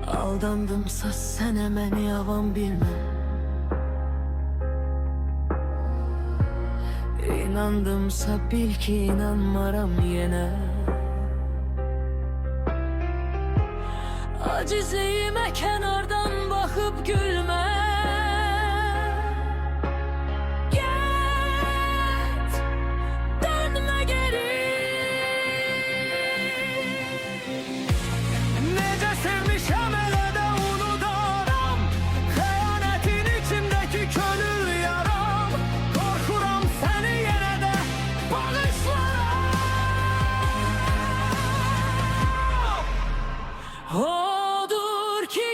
Aldandımsa sənə məni yavan bilmə. İnandımsa bil ki inanmaram yenə. Acizliyimə kənardan baxıb gülmə. Get, dönmə geri. Necə sevmişəm elə də unudaram, xəyanətin içimdəki könül yaram. Qorxuram səni yenə də bağışlaram. Odur ki